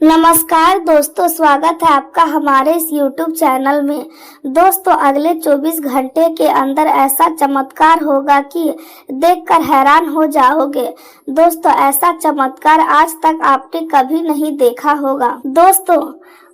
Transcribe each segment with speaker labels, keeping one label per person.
Speaker 1: नमस्कार दोस्तों, स्वागत है आपका हमारे इस YouTube चैनल में। दोस्तों, अगले 24 घंटे के अंदर ऐसा चमत्कार होगा कि देखकर हैरान हो जाओगे। दोस्तों, ऐसा चमत्कार आज तक आपने कभी नहीं देखा होगा। दोस्तों,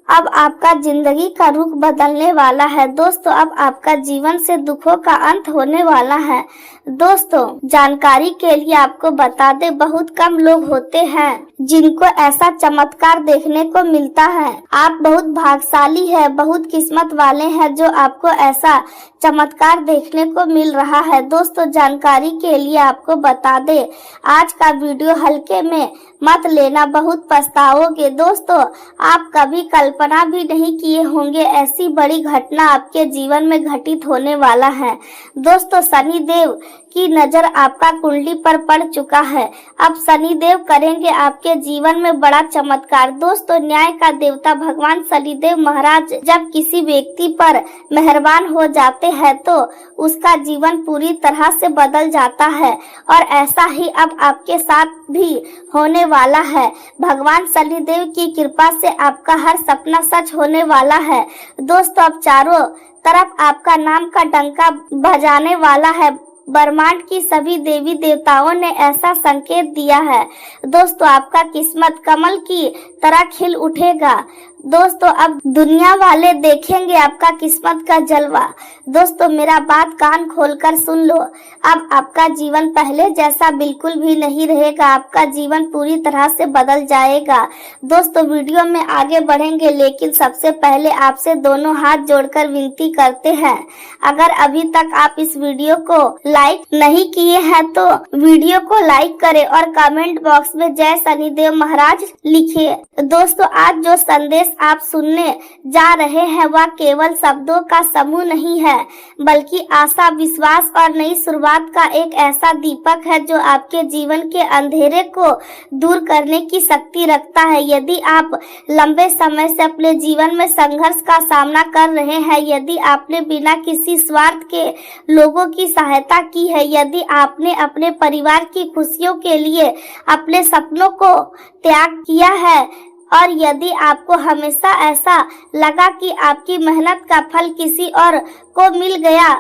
Speaker 1: अब आपका जिंदगी का रुख बदलने वाला है। दोस्तों, अब आपका जीवन से दुखों का अंत होने वाला है। दोस्तों, जानकारी के लिए आपको बता दें, बहुत कम लोग होते हैं जिनको ऐसा चमत्कार देखने को मिलता है। आप बहुत भाग्यशाली है, बहुत किस्मत वाले हैं जो आपको ऐसा चमत्कार देखने को मिल रहा है। दोस्तों, जानकारी के लिए आपको बता दें, आज का वीडियो हल्के में मत लेना, बहुत पछताओगे। दोस्तों, आप कभी कल्पना भी नहीं किए होंगे ऐसी बड़ी घटना आपके जीवन में घटित होने वाला है। दोस्तों, शनिदेव की नजर आपका कुंडली पर पड़ चुका है। अब शनिदेव करेंगे आपके जीवन में बड़ा चमत्कार। दोस्तों, न्याय का देवता भगवान शनिदेव महाराज जब किसी व्यक्ति पर मेहरबान हो जाते हैं तो उसका जीवन पूरी तरह से बदल जाता है, और ऐसा ही अब आपके साथ भी होने वाला है। भगवान शनिदेव की कृपा से आपका हर सपना सच होने वाला है। दोस्तों, अब चारों तरफ आपका नाम का डंका बजाने वाला है। ब्रह्मांड की सभी देवी देवताओं ने ऐसा संकेत दिया है। दोस्तों, आपका किस्मत कमल की तरह खिल उठेगा। दोस्तों, अब दुनिया वाले देखेंगे आपका किस्मत का जलवा। दोस्तों, मेरा बात कान खोलकर सुन लो। अब आपका जीवन पहले जैसा बिल्कुल भी नहीं रहेगा, आपका जीवन पूरी तरह से बदल जाएगा। दोस्तों, वीडियो में आगे बढ़ेंगे, लेकिन सबसे पहले आपसे दोनों हाथ जोड़कर विनती करते हैं, अगर अभी तक आप इस वीडियो को लाइक नहीं किए हैं तो वीडियो को लाइक करें और कमेंट बॉक्स में जय शनिदेव महाराज लिखिए। दोस्तों, आज जो संदेश आप सुनने जा रहे हैं वह केवल शब्दों का समूह नहीं है, बल्कि आशा, विश्वास और नई शुरुआत का एक ऐसा दीपक है जो आपके जीवन के अंधेरे को दूर करने की शक्ति रखता है। यदि आप लंबे समय से अपने जीवन में संघर्ष का सामना कर रहे हैं, यदि आपने बिना किसी स्वार्थ के लोगों की सहायता की है, यदि आपने अपने परिवार की खुशियों के लिए अपने सपनों को त्याग किया है, और यदि आपको हमेशा ऐसा लगा कि आपकी मेहनत का फल किसी और को मिल गया,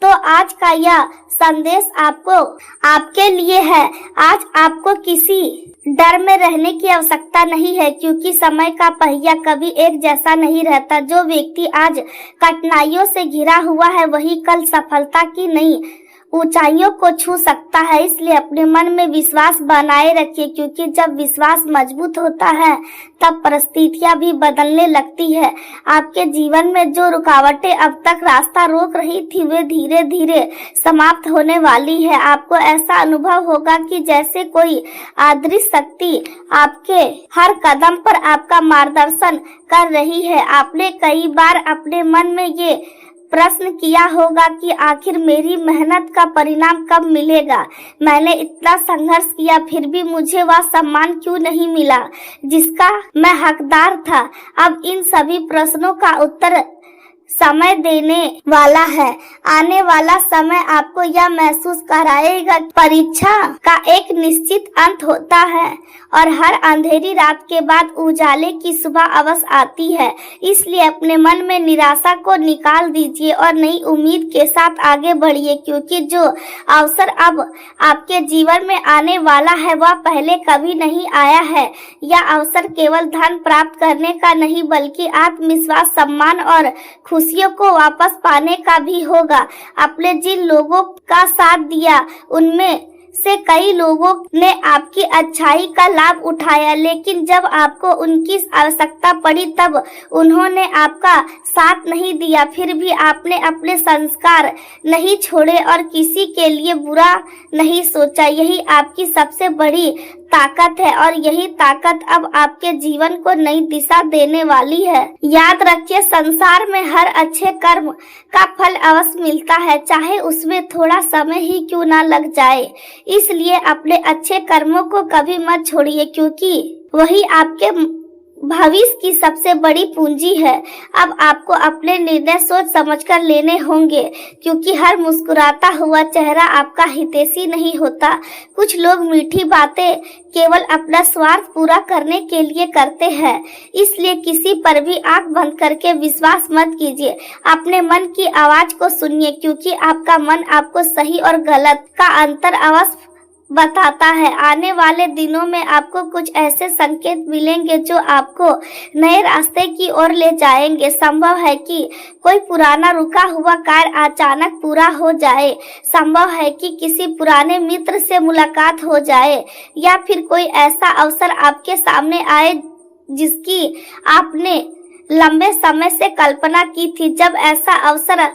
Speaker 1: तो आज का यह संदेश आपके लिए है। आज आपको किसी डर में रहने की आवश्यकता नहीं है, क्योंकि समय का पहिया कभी एक जैसा नहीं रहता। जो व्यक्ति आज कठिनाइयों से घिरा हुआ है वही कल सफलता की नई ऊंचाइयों को छू सकता है। इसलिए अपने मन में विश्वास बनाए रखिए, क्योंकि जब विश्वास मजबूत होता है तब परिस्थितियां भी बदलने लगती है। आपके जीवन में जो रुकावटें अब तक रास्ता रोक रही थी वे धीरे धीरे समाप्त होने वाली है। आपको ऐसा अनुभव होगा कि जैसे कोई अदृश्य शक्ति आपके हर कदम पर आपका मार्गदर्शन कर रही है। आपने कई बार अपने मन में ये प्रश्न किया होगा कि आखिर मेरी मेहनत का परिणाम कब मिलेगा। मैंने इतना संघर्ष किया, फिर भी मुझे वह सम्मान क्यों नहीं मिला जिसका मैं हकदार था। अब इन सभी प्रश्नों का उत्तर समय देने वाला है। आने वाला समय आपको यह महसूस कराएगा, परीक्षा का एक निश्चित अंत होता है और हर अंधेरी रात के बाद उजाले की सुबह अवश्य आती है। इसलिए अपने मन में निराशा को निकाल दीजिए और नई उम्मीद के साथ आगे बढ़िए, क्योंकि जो अवसर अब आपके जीवन में आने वाला है वह पहले कभी नहीं आया है। यह अवसर केवल धन प्राप्त करने का नहीं, बल्कि आत्मविश्वास, सम्मान और खुशियों को वापस पाने का भी होगा। आपने जिन लोगों का साथ दिया उनमें से कई लोगों ने आपकी अच्छाई का लाभ उठाया, लेकिन जब आपको उनकी आवश्यकता पड़ी तब उन्होंने आपका साथ नहीं दिया। फिर भी आपने अपने संस्कार नहीं छोड़े और किसी के लिए बुरा नहीं सोचा। यही आपकी सबसे बड़ी ताकत है, और यही ताकत अब आपके जीवन को नई दिशा देने वाली है। याद रखिए, संसार में हर अच्छे कर्म का फल अवश्य मिलता है, चाहे उसमें थोड़ा समय ही क्यों ना लग जाए। इसलिए अपने अच्छे कर्मों को कभी मत छोड़िए, क्योंकि वही आपके भविष्य की सबसे बड़ी पूंजी है। अब आपको अपने निर्णय सोच समझकर लेने होंगे, क्योंकि हर मुस्कुराता हुआ चेहरा आपका हितैषी नहीं होता। कुछ लोग मीठी बातें केवल अपना स्वार्थ पूरा करने के लिए करते हैं, इसलिए किसी पर भी आंख बंद करके विश्वास मत कीजिए। अपने मन की आवाज को सुनिए, क्योंकि आपका मन आपको सही और गलत का अंतर अवश्य बताता है। आने वाले दिनों में आपको कुछ ऐसे संकेत मिलेंगे जो आपको नए रास्ते की ओर ले जाएंगे। संभव है कि कोई पुराना रुका हुआ कार्य अचानक पूरा हो जाए, संभव है कि किसी पुराने मित्र से मुलाकात हो जाए, या फिर कोई ऐसा अवसर आपके सामने आए जिसकी आपने लंबे समय से कल्पना की थी। जब ऐसा अवसर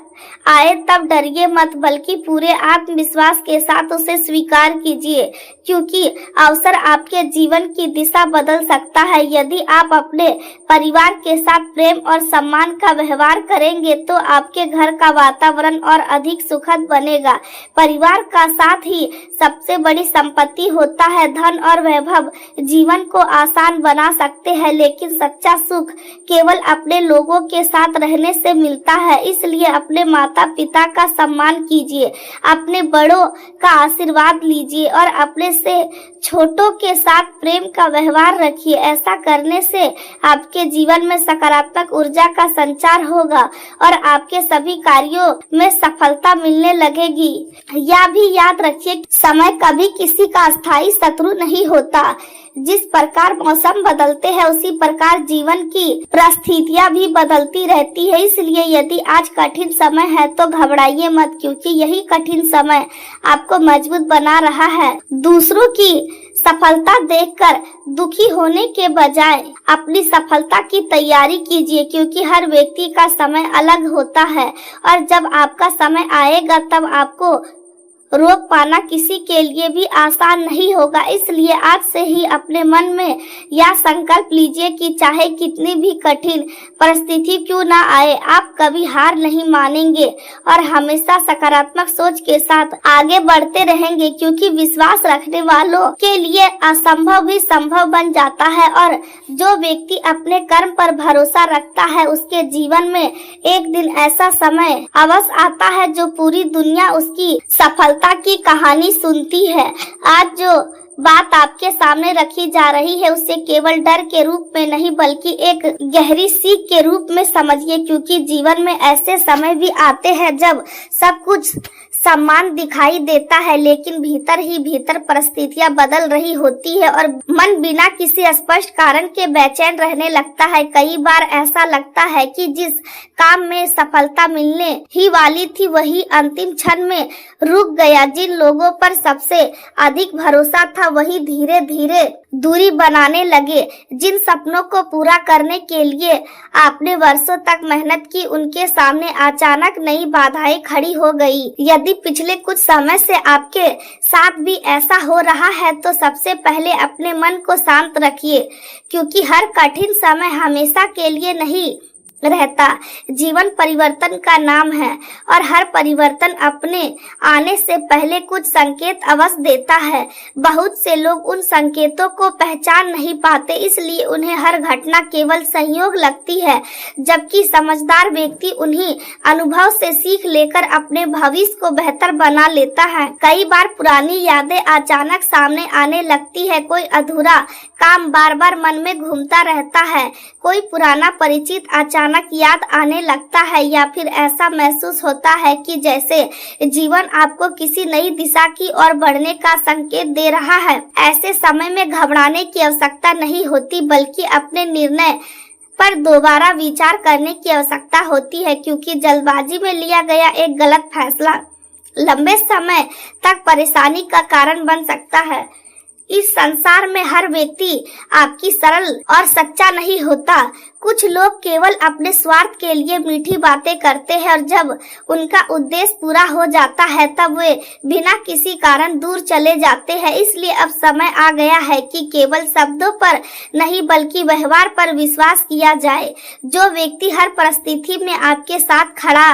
Speaker 1: आए तब डरिए मत, बल्कि पूरे आत्मविश्वास के साथ उसे स्वीकार कीजिए, क्योंकि अवसर आपके जीवन की दिशा बदल सकता है। यदि आप अपने परिवार के साथ प्रेम और सम्मान का व्यवहार करेंगे तो आपके घर का वातावरण और अधिक सुखद बनेगा। परिवार का साथ ही सबसे बड़ी संपत्ति होता है। धन और वैभव जीवन को आसान बना सकते हैं, लेकिन सच्चा सुख केवल अपने लोगों के साथ रहने से मिलता है। इसलिए अपने माता पिता का सम्मान कीजिए, अपने बड़ों का आशीर्वाद लीजिए और अपने से छोटों के साथ प्रेम का व्यवहार रखिए। ऐसा करने से आपके जीवन में सकारात्मक ऊर्जा का संचार होगा और आपके सभी कार्यों में सफलता मिलने लगेगी। यह भी याद रखिए, समय कभी किसी का अस्थायी शत्रु नहीं होता। जिस प्रकार मौसम बदलते हैं उसी प्रकार जीवन की परिस्थितियां भी बदलती रहती है। इसलिए यदि आज कठिन समय है तो घबराइए मत, क्योंकि यही कठिन समय आपको मजबूत बना रहा है। दूसरों की सफलता देखकर दुखी होने के बजाय अपनी सफलता की तैयारी कीजिए, क्योंकि हर व्यक्ति का समय अलग होता है और जब आपका समय आएगा तब आपको रोक पाना किसी के लिए भी आसान नहीं होगा। इसलिए आज से ही अपने मन में यह संकल्प लीजिए कि चाहे कितनी भी कठिन परिस्थिति क्यों ना आए, आप कभी हार नहीं मानेंगे और हमेशा सकारात्मक सोच के साथ आगे बढ़ते रहेंगे, क्योंकि विश्वास रखने वालों के लिए असंभव भी संभव बन जाता है और जो व्यक्ति अपने कर्म पर भरोसा रखता है उसके जीवन में एक दिन ऐसा समय अवश्य आता है जो पूरी दुनिया उसकी सफलता की कहानी सुनती है। आज जो बात आपके सामने रखी जा रही है उसे केवल डर के रूप में नहीं बल्कि एक गहरी सीख के रूप में समझिए, क्योंकि जीवन में ऐसे समय भी आते हैं जब सब कुछ सम्मान दिखाई देता है, लेकिन भीतर ही भीतर परिस्थितियां बदल रही होती है और मन बिना किसी स्पष्ट कारण के बेचैन रहने लगता है। कई बार ऐसा लगता है कि जिस काम में सफलता मिलने ही वाली थी वही अंतिम क्षण में रुक गया। जिन लोगों पर सबसे अधिक भरोसा था वही धीरे धीरे दूरी बनाने लगे। जिन सपनों को पूरा करने के लिए आपने वर्षों तक मेहनत की उनके सामने अचानक नई बाधाएं खड़ी हो गई। यदि पिछले कुछ समय से आपके साथ भी ऐसा हो रहा है तो सबसे पहले अपने मन को शांत रखिए, क्योंकि हर कठिन समय हमेशा के लिए नहीं रहता। जीवन परिवर्तन का नाम है और हर परिवर्तन अपने आने से पहले कुछ संकेत अवश्य देता है। बहुत से लोग उन संकेतों को पहचान नहीं पाते, इसलिए उन्हें हर घटना केवल संयोग लगती है, जबकि समझदार व्यक्ति उन्हीं अनुभव से सीख लेकर अपने भविष्य को बेहतर बना लेता है। कई बार पुरानी यादें अचानक सामने आने लगती है, कोई अधूरा काम बार बार मन में घूमता रहता है, कोई पुराना परिचित अचानक याद आने लगता है, या फिर ऐसा महसूस होता है कि जैसे जीवन आपको किसी नई दिशा की ओर बढ़ने का संकेत दे रहा है। ऐसे समय में घबराने की आवश्यकता नहीं होती, बल्कि अपने निर्णय पर दोबारा विचार करने की आवश्यकता होती है, क्योंकि जल्दबाजी में लिया गया एक गलत फैसला लंबे समय तक परेशानी का कारण बन सकता है। इस संसार में हर व्यक्ति आपकी सरल और सच्चा नहीं होता। कुछ लोग केवल अपने स्वार्थ के लिए मीठी बातें करते हैं और जब उनका उद्देश्य पूरा हो जाता है तब वे बिना किसी कारण दूर चले जाते हैं। इसलिए अब समय आ गया है कि केवल शब्दों पर नहीं बल्कि व्यवहार पर विश्वास किया जाए। जो व्यक्ति हर परिस्थिति में आपके साथ खड़ा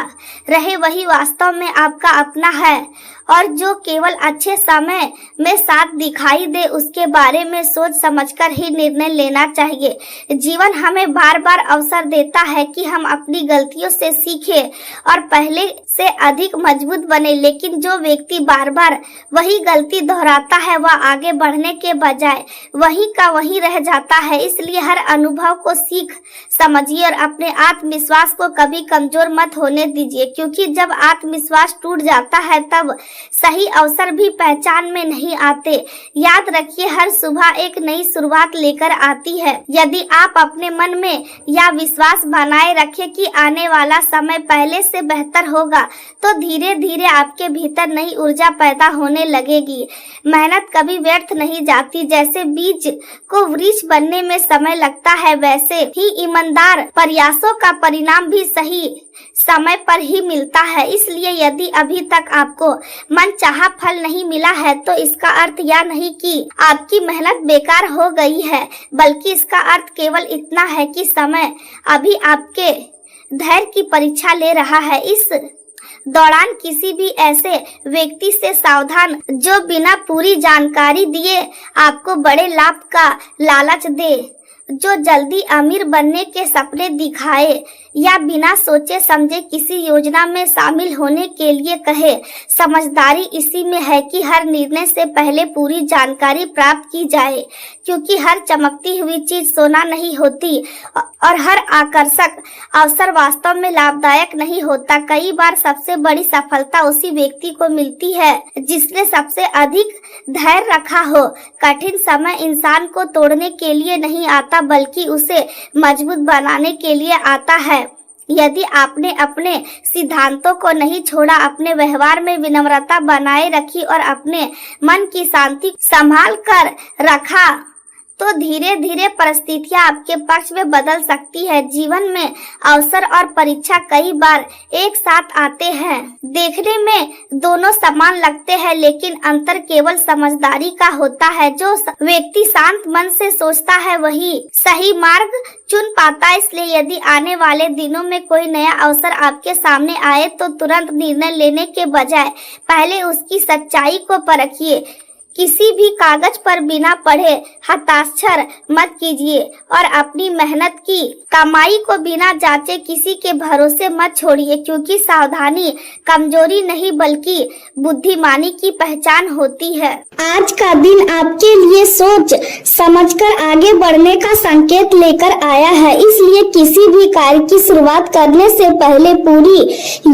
Speaker 1: रहे वही वास्तव में आपका अपना है, और जो केवल अच्छे समय में साथ दिखाई दे उसके बारे में सोच समझकर ही निर्णय लेना चाहिए। जीवन हमें बार बार अवसर देता है कि हम अपनी गलतियों से सीखें और पहले से अधिक मजबूत बने, लेकिन जो व्यक्ति बार बार वही गलती दोहराता है वह आगे बढ़ने के बजाय वहीं का वहीं रह जाता है। इसलिए हर अनुभव को सीख समझिए और अपने आत्मविश्वास को कभी कमजोर मत होने दीजिए, क्योंकि जब आत्मविश्वास टूट जाता है तब सही अवसर भी पहचान में नहीं आते। याद रखिए, हर सुबह एक नई शुरुआत लेकर आती है। यदि आप अपने मन में यह विश्वास बनाए रखें कि आने वाला समय पहले से बेहतर होगा तो धीरे धीरे आपके भीतर नई ऊर्जा पैदा होने लगेगी। मेहनत कभी व्यर्थ नहीं जाती। जैसे बीज को वृक्ष बनने में समय लगता है वैसे ही ईमानदार प्रयासों का परिणाम भी सही समय पर ही मिलता है। इसलिए यदि अभी तक आपको मनचाहा फल नहीं मिला है तो इसका अर्थ यह नहीं कि आपकी मेहनत बेकार हो गई है, बल्कि इसका अर्थ केवल इतना है कि समय अभी आपके धैर्य की परीक्षा ले रहा है। इस दौरान किसी भी ऐसे व्यक्ति से सावधान जो बिना पूरी जानकारी दिए आपको बड़े लाभ का लालच दे, जो जल्दी अमीर बनने के सपने दिखाए या बिना सोचे समझे किसी योजना में शामिल होने के लिए कहे। समझदारी इसी में है कि हर निर्णय से पहले पूरी जानकारी प्राप्त की जाए, क्योंकि हर चमकती हुई चीज सोना नहीं होती और हर आकर्षक अवसर वास्तव में लाभदायक नहीं होता। कई बार सबसे बड़ी सफलता उसी व्यक्ति को मिलती है जिसने सबसे अधिक धैर्य रखा हो। कठिन समय इंसान को तोड़ने के लिए नहीं आता बल्कि उसे मजबूत बनाने के लिए आता है। यदि आपने अपने सिद्धांतों को नहीं छोड़ा, अपने व्यवहार में विनम्रता बनाए रखी और अपने मन की शांति संभाल कर रखा तो धीरे धीरे परिस्थितियां आपके पक्ष में बदल सकती है। जीवन में अवसर और परीक्षा कई बार एक साथ आते हैं। देखने में दोनों समान लगते हैं, लेकिन अंतर केवल समझदारी का होता है। जो व्यक्ति शांत मन से सोचता है वही सही मार्ग चुन पाता है। इसलिए यदि आने वाले दिनों में कोई नया अवसर आपके सामने आए तो तुरंत निर्णय लेने के बजाय पहले उसकी सच्चाई को परखिए। किसी भी कागज पर बिना पढ़े हस्ताक्षर मत कीजिए और अपनी मेहनत की कमाई को बिना जांचे किसी के भरोसे मत छोड़िए, क्योंकि सावधानी कमजोरी नहीं बल्कि बुद्धिमानी की पहचान होती है। आज का दिन आपके लिए सोच समझकर आगे बढ़ने का संकेत लेकर आया है। इसलिए किसी भी कार्य की शुरुआत करने से पहले पूरी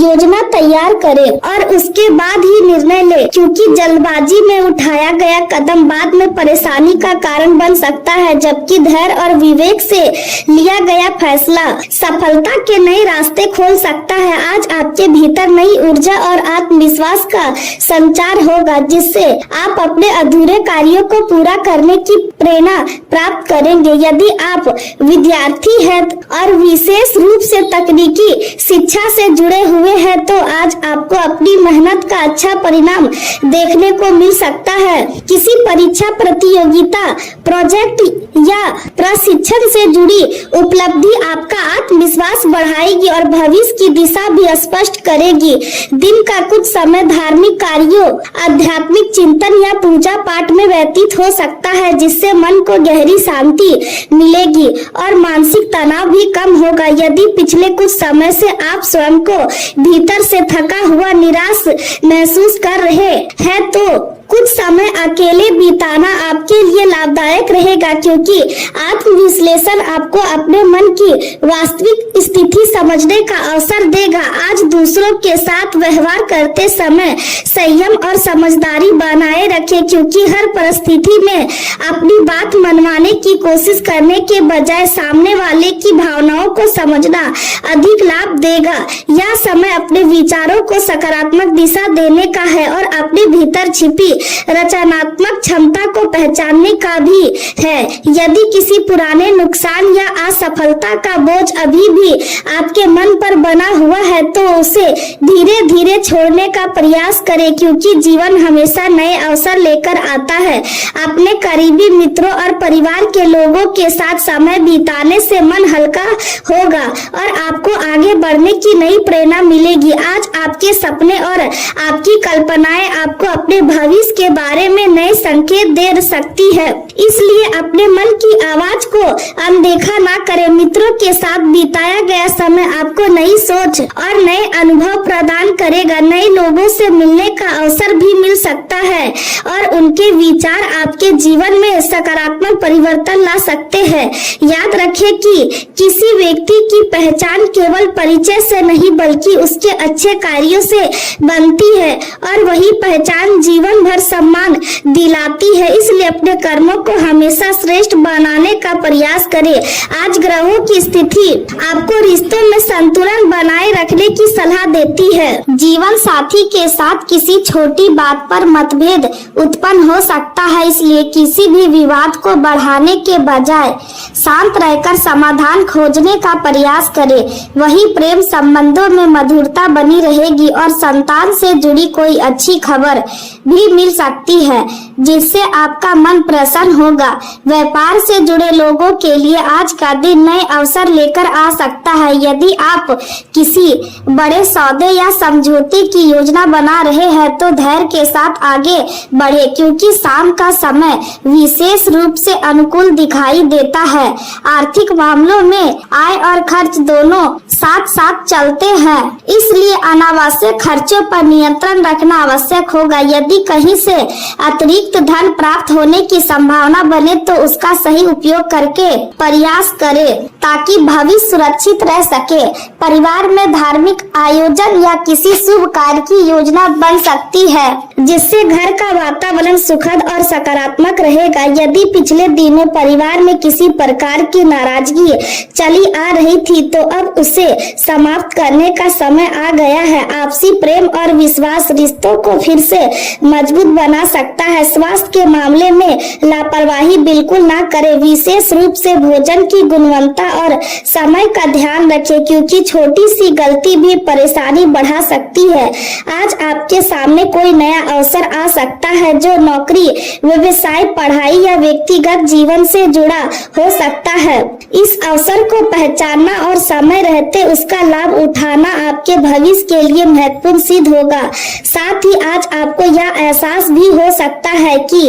Speaker 1: योजना तैयार करें और उसके बाद ही निर्णय लें, क्योंकि जल्दबाजी में उठाया गया कदम बाद में परेशानी का कारण बन सकता है, जबकि धैर्य और विवेक से लिया गया फैसला सफलता के नए रास्ते खोल सकता है। आज आपके भीतर नई ऊर्जा और आत्मविश्वास का संचार होगा, जिससे आप अपने अधूरे कार्यों को पूरा करने की प्रेरणा प्राप्त करेंगे। यदि आप विद्यार्थी हैं और विशेष रूप से तकनीकी शिक्षा से जुड़े हुए हैं तो आज आपको अपनी मेहनत का अच्छा परिणाम देखने को मिल सकता है। किसी परीक्षा, प्रतियोगिता, प्रोजेक्ट या प्रशिक्षण से जुड़ी उपलब्धि आपका आत्मविश्वास बढ़ाएगी और भविष्य की दिशा भी स्पष्ट करेगी। दिन का कुछ समय धार्मिक कार्यों, आध्यात्मिक चिंतन या पूजा पाठ में व्यतीत हो सकता है, जिससे मन को गहरी शांति मिलेगी और मानसिक तनाव भी कम होगा। यदि पिछले कुछ समय से आप स्वयं को भीतर से थका हुआ, निराश महसूस कर रहे हैं तो कुछ समय अकेले बिताना आपके लिए लाभदायक रहेगा, क्योंकि आत्मविश्लेषण आपको अपने मन की वास्तविक स्थिति समझने का अवसर देगा। आज दूसरों के साथ व्यवहार करते समय संयम और समझदारी बनाए रखें, क्योंकि हर परिस्थिति में अपनी बात मनवाने की कोशिश करने के बजाय सामने वाले की भावनाओं को समझना अधिक लाभ देगा। यह समय अपने विचारों को सकारात्मक दिशा देने का है और अपने भीतर छिपी रचनात्मक क्षमता को पहचानने का भी है। यदि किसी पुराने नुकसान या असफलता का बोझ अभी भी आपके मन पर बना हुआ है तो उसे धीरे धीरे छोड़ने का प्रयास करें, क्योंकि जीवन हमेशा नए अवसर लेकर आता है। अपने करीबी मित्रों और परिवार के लोगों के साथ समय बिताने से मन हल्का होगा और आपको आगे बढ़ने की नई प्रेरणा मिलेगी। आज आपके सपने और आपकी कल्पनाएं आपको अपने भविष्य के बारे में नए संकेत दे सकती है, इसलिए अपने मन की आवाज को अनदेखा ना करें। मित्रों के साथ बिताया गया समय आपको नई सोच और नए अनुभव प्रदान करेगा। नए लोगों से मिलने का अवसर भी मिल सकता है और उनके विचार आपके जीवन में सकारात्मक परिवर्तन ला सकते हैं। याद रखें कि किसी व्यक्ति की पहचान केवल परिचय से नहीं बल्कि उसके अच्छे कार्यों से बनती है और वही पहचान जीवन भर सम्मान दिलाती है। इसलिए अपने कर्मों को हमेशा श्रेष्ठ बनाने का प्रयास करें। आज ग्रहों की स्थिति आपको रिश्तों में संतुलन बनाए रखने की सलाह देती है। जीवन साथी के साथ किसी छोटी बात पर मतभेद उत्पन्न हो सकता है, इसलिए किसी भी विवाद को बढ़ाने के बजाय शांत रहकर समाधान खोजने का प्रयास करें। वही प्रेम संबंधों में मधुरता बनी रहेगी और संतान से जुड़ी कोई अच्छी खबर भी मिल सकती है जिससे आपका मन प्रसन्न होगा। व्यापार से जुड़े लोगों के लिए आज का दिन नए अवसर लेकर आ सकता है। यदि आप किसी बड़े सौदे या समझौते की योजना बना रहे हैं तो धैर्य के साथ आगे बढ़े, क्योंकि शाम का समय विशेष रूप से अनुकूल दिखाई देता है। आर्थिक मामलों में आय और खर्च दोनों साथ साथ चलते हैं, इसलिए अनावश्यक खर्चों पर नियंत्रण रखना आवश्यक होगा। यदि कहीं से अतिरिक्त धन प्राप्त होने की संभावना बने तो उसका सही उपयोग करके प्रयास करें ताकि भविष्य सुरक्षित रह सके। परिवार में धार्मिक आयोजन या किसी शुभ कार्य की योजना बन सकती है जिससे घर का वातावरण सुखद और सकारात्मक रहेगा। यदि पिछले दिनों परिवार में किसी प्रकार की नाराजगी चली आ रही थी तो अब उसे समाप्त करने का समय आ गया है। आपसी प्रेम और विश्वास रिश्तों को फिर से मजबूत बना सकता है। स्वास्थ्य के मामले में लापरवाही बिल्कुल ना करें, विशेष रूप से भोजन की गुणवत्ता और समय का ध्यान रखें, क्योंकि छोटी सी गलती भी परेशानी बढ़ा सकती है। आज आपके सामने कोई नया अवसर आ सकता है जो नौकरी, व्यवसाय, पढ़ाई या व्यक्तिगत जीवन से जुड़ा हो सकता है। इस अवसर को पहचानना और समय रहते उसका लाभ उठाना आपके भविष्य के लिए महत्वपूर्ण सिद्ध होगा। साथ ही आज आपको यह एहसास भी हो सकता है कि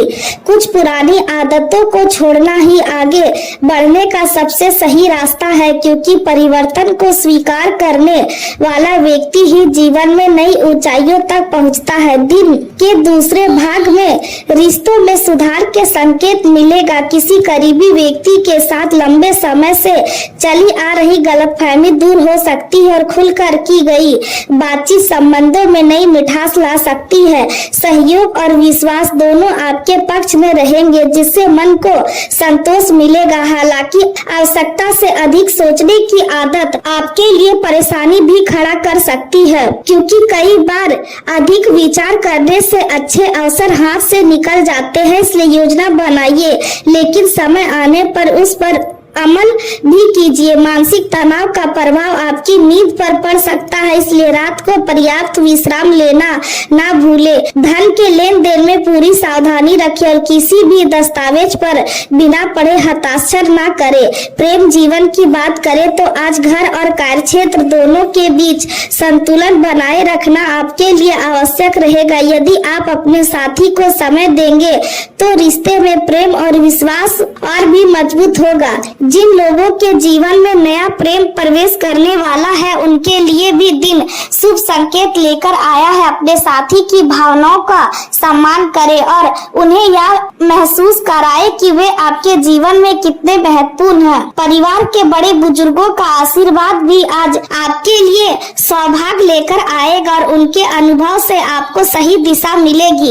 Speaker 1: कुछ पुरानी आदतों को छोड़ना ही आगे बढ़ने का सबसे सही रास्ता है, क्योंकि परिवर्तन को स्वीकार करने वाला व्यक्ति ही जीवन में नई ऊंचाइयों तक पहुंचता है। दिन के दूसरे भाग में रिश्तों में सुधार के संकेत मिलेगा। किसी करीबी व्यक्ति के साथ लंबे समय से चली आ रही गलतफहमी दूर हो सकती है और खुलकर की गई बातचीत संबंधों में नई मिठास ला सकती है। सहयोग और विश्वास दोनों आपके पक्ष में रहेंगे, जिससे मन को संतोष मिलेगा। हालांकि आवश्यकता से अधिक सोचने की आदत आपके लिए परेशानी भी खड़ा कर सकती है, क्योंकि कई बार अधिक विचार करने से अच्छे अवसर हाथ से निकल जाते हैं। इसलिए योजना बनाइए, लेकिन समय आने पर उस पर अमल भी कीजिए। मानसिक तनाव का प्रभाव आपकी नींद पर पड़ सकता है, इसलिए रात को पर्याप्त विश्राम लेना ना भूले। धन के लेन देन में पूरी सावधानी रखें और किसी भी दस्तावेज पर बिना पढ़े हस्ताक्षर ना करें। प्रेम जीवन की बात करें तो आज घर और कार्यक्षेत्र दोनों के बीच संतुलन बनाए रखना आपके लिए आवश्यक रहेगा। यदि आप अपने साथी को समय देंगे तो रिश्ते में प्रेम और विश्वास और भी मजबूत होगा। जिन लोगों के जीवन में नया प्रेम प्रवेश करने वाला है उनके लिए भी दिन शुभ संकेत लेकर आया है। अपने साथी की भावनाओं का सम्मान करें और उन्हें यह महसूस कराएं कि वे आपके जीवन में कितने महत्वपूर्ण हैं। परिवार के बड़े बुजुर्गों का आशीर्वाद भी आज आपके लिए सौभाग्य लेकर आएगा और उनके अनुभव से आपको सही दिशा मिलेगी।